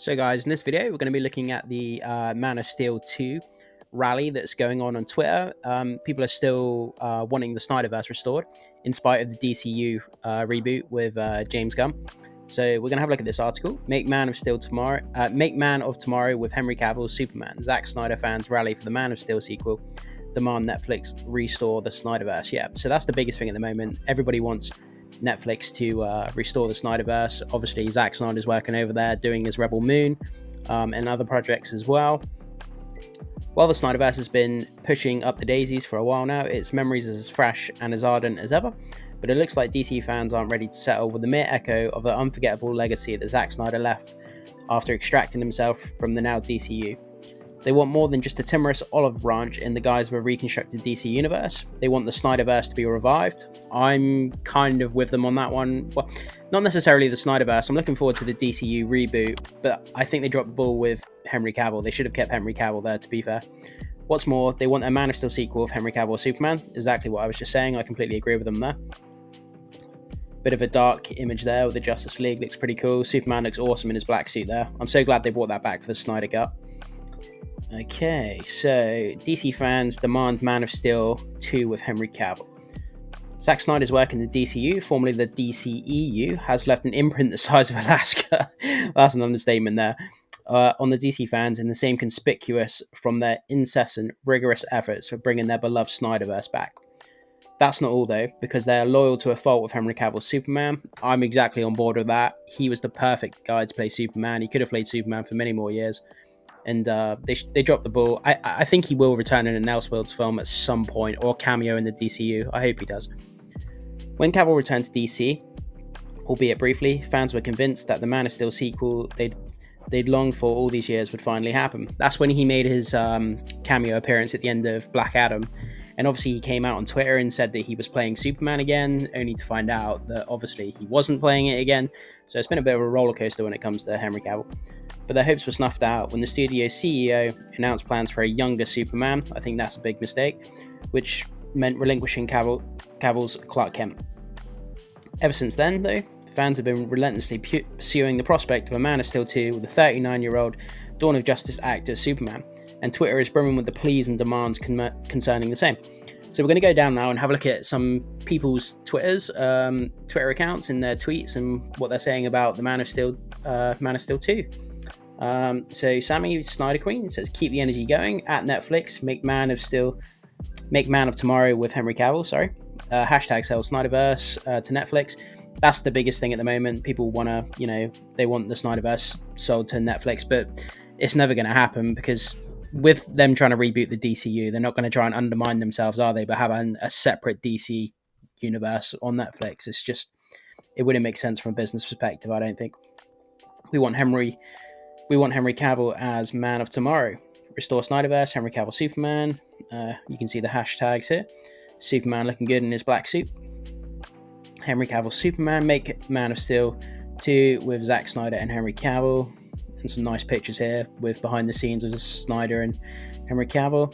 So guys, in this video, we're going to be looking at the Man of Steel 2 rally that's going on Twitter. People are still wanting the Snyderverse restored, in spite of the DCU reboot with James Gunn. So we're going to have a look at this article. Make Man of Tomorrow with Henry Cavill Superman. Zack Snyder fans rally for the Man of Steel sequel. Demand Netflix restore the Snyderverse. Yeah, so that's the biggest thing at the moment. Everybody wants Netflix to restore the Snyderverse. Obviously, Zack Snyder's working over there doing his Rebel Moon and other projects as well. While the Snyderverse has been pushing up the daisies for a while now, its memories are as fresh and as ardent as ever, but it looks like DC fans aren't ready to settle with the mere echo of the unforgettable legacy that Zack Snyder left after extracting himself from the now DCU. They want more than just a timorous olive branch in the guise of a reconstructed DC universe. They want the Snyderverse to be revived. I'm kind of with them on that one. Well, not necessarily the Snyderverse. I'm looking forward to the DCU reboot, but I think they dropped the ball with Henry Cavill. They should have kept Henry Cavill there, to be fair. What's more, they want a Man of Steel sequel of Henry Cavill Superman. Exactly what I was just saying. I completely agree with them there. Bit of a dark image there with the Justice League. Looks pretty cool. Superman looks awesome in his black suit there. I'm so glad they brought that back for the Snyder Cup. Okay, so DC fans demand Man of Steel 2 with Henry Cavill. Zack Snyder's work in the DCU, formerly the DCEU, has left an imprint the size of Alaska. That's an understatement there. On the DC fans, and the same conspicuous from their incessant, rigorous efforts for bringing their beloved Snyderverse back. That's not all though, because they are loyal to a fault with Henry Cavill's Superman. I'm exactly on board with that. He was the perfect guy to play Superman. He could have played Superman for many more years. And they dropped the ball. I think he will return in an Elseworlds film at some point, or cameo in the DCU. I hope he does. When Cavill returned to DC, albeit briefly, fans were convinced that the Man of Steel sequel they'd longed for all these years would finally happen. That's when he made his cameo appearance at the end of Black Adam. And obviously he came out on Twitter and said that he was playing Superman again, only to find out that obviously he wasn't playing it again. So it's been a bit of a roller coaster when it comes to Henry Cavill. But their hopes were snuffed out when the studio's CEO announced plans for a younger Superman. I think that's a big mistake, which meant relinquishing Cavill's Clark Kent. Ever since then, though, fans have been relentlessly pursuing the prospect of a Man of Steel 2 with a 39-year-old Dawn of Justice actor Superman, and Twitter is brimming with the pleas and demands concerning the same. So we're going to go down now and have a look at some people's Twitter accounts and their tweets and what they're saying about the Man of Steel 2. So Sammy Snyder Queen says, keep the energy going at Netflix, make Man of Tomorrow with Henry Cavill, hashtag sell Snyderverse to Netflix. That's the biggest thing at the moment. People want to, they want the Snyderverse sold to Netflix, but it's never going to happen because with them trying to reboot the DCU, they're not going to try and undermine themselves, are they? But having a separate DC universe on Netflix, it wouldn't make sense from a business perspective, I don't think. We want Henry Cavill as Man of Tomorrow. Restore Snyderverse, Henry Cavill Superman. You can see the hashtags here. Superman looking good in his black suit. Henry Cavill Superman. Make Man of Steel 2 with Zack Snyder and Henry Cavill. And some nice pictures here with behind the scenes of Snyder and Henry Cavill.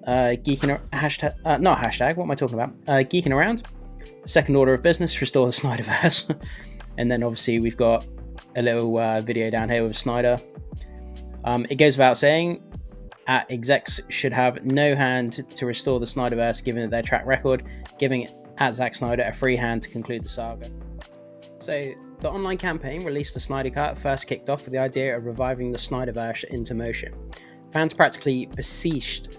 Geeking around. Second order of business, restore the Snyderverse. And then obviously we've got a little video down here with Snyder. It goes without saying, execs should have no hand to restore the Snyderverse given their track record, giving Zack Snyder a free hand to conclude the saga. So the online campaign released the Snyder Cut first kicked off with the idea of reviving the Snyderverse into motion. Fans practically beseeched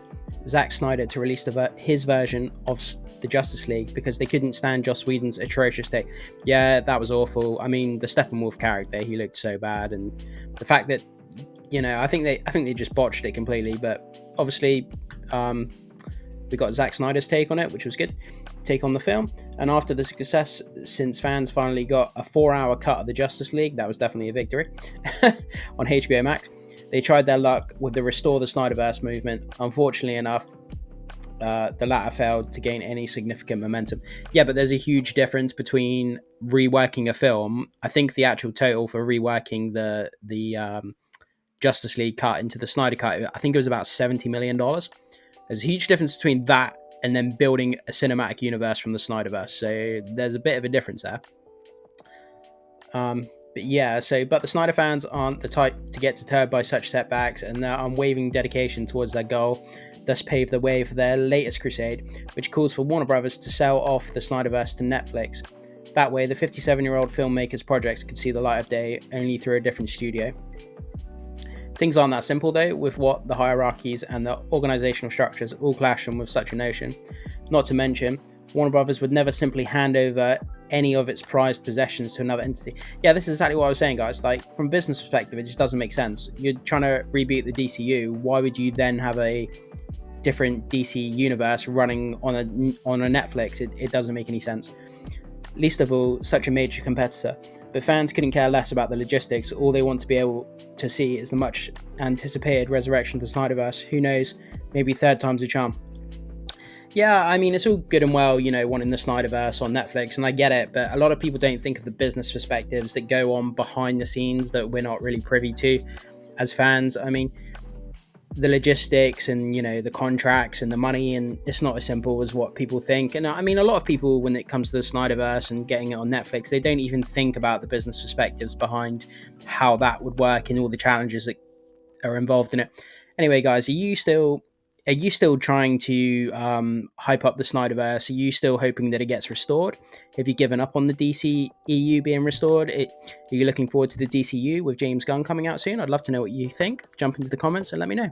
Zack Snyder to release his version of the Justice League because they couldn't stand Joss Whedon's atrocious take. Yeah, that was awful. I mean, the Steppenwolf character, he looked so bad, and the fact that I think they just botched it completely. But obviously, we got Zack Snyder's take on it, which was good. Take on the film, and after the success, since fans finally got a 4-hour cut of the Justice League, that was definitely a victory on HBO Max. They tried their luck with the Restore the Snyderverse movement. Unfortunately enough, the latter failed to gain any significant momentum. Yeah, but there's a huge difference between reworking a film. I think the actual total for reworking the Justice League cut into the Snyder cut, I think it was about $70 million. There's a huge difference between that and then building a cinematic universe from the Snyderverse. So there's a bit of a difference there. But yeah, but the Snyder fans aren't the type to get deterred by such setbacks, and their unwavering dedication towards their goal thus paved the way for their latest crusade, which calls for Warner Brothers to sell off the Snyderverse to Netflix. That way, the 57-year-old filmmaker's projects could see the light of day, only through a different studio. Things aren't that simple, though, with what the hierarchies and the organisational structures all clash on with such a notion. Not to mention, Warner Brothers would never simply hand over any of its prized possessions to another entity. Yeah, this is exactly what I was saying, guys. Like, from a business perspective, it just doesn't make sense. You're trying to reboot the DCU. Why would you then have a different DC universe running on a Netflix? It doesn't make any sense. Least of all, such a major competitor. But fans couldn't care less about the logistics. All they want to be able to see is the much anticipated resurrection of the Snyderverse. Who knows? Maybe third time's a charm. Yeah, I mean, it's all good and well, wanting the Snyderverse on Netflix, and I get it, but a lot of people don't think of the business perspectives that go on behind the scenes that we're not really privy to as fans. I mean, the logistics and the contracts and the money, and it's not as simple as what people think. And I mean, a lot of people, when it comes to the Snyderverse and getting it on Netflix, they don't even think about the business perspectives behind how that would work and all the challenges that are involved in it. Anyway, guys, are you still trying to hype up the Snyderverse? Are you still hoping that it gets restored? Have you given up on the DC EU being restored? Are you looking forward to the DCU with James Gunn coming out soon? I'd love to know what you think. Jump into the comments and let me know.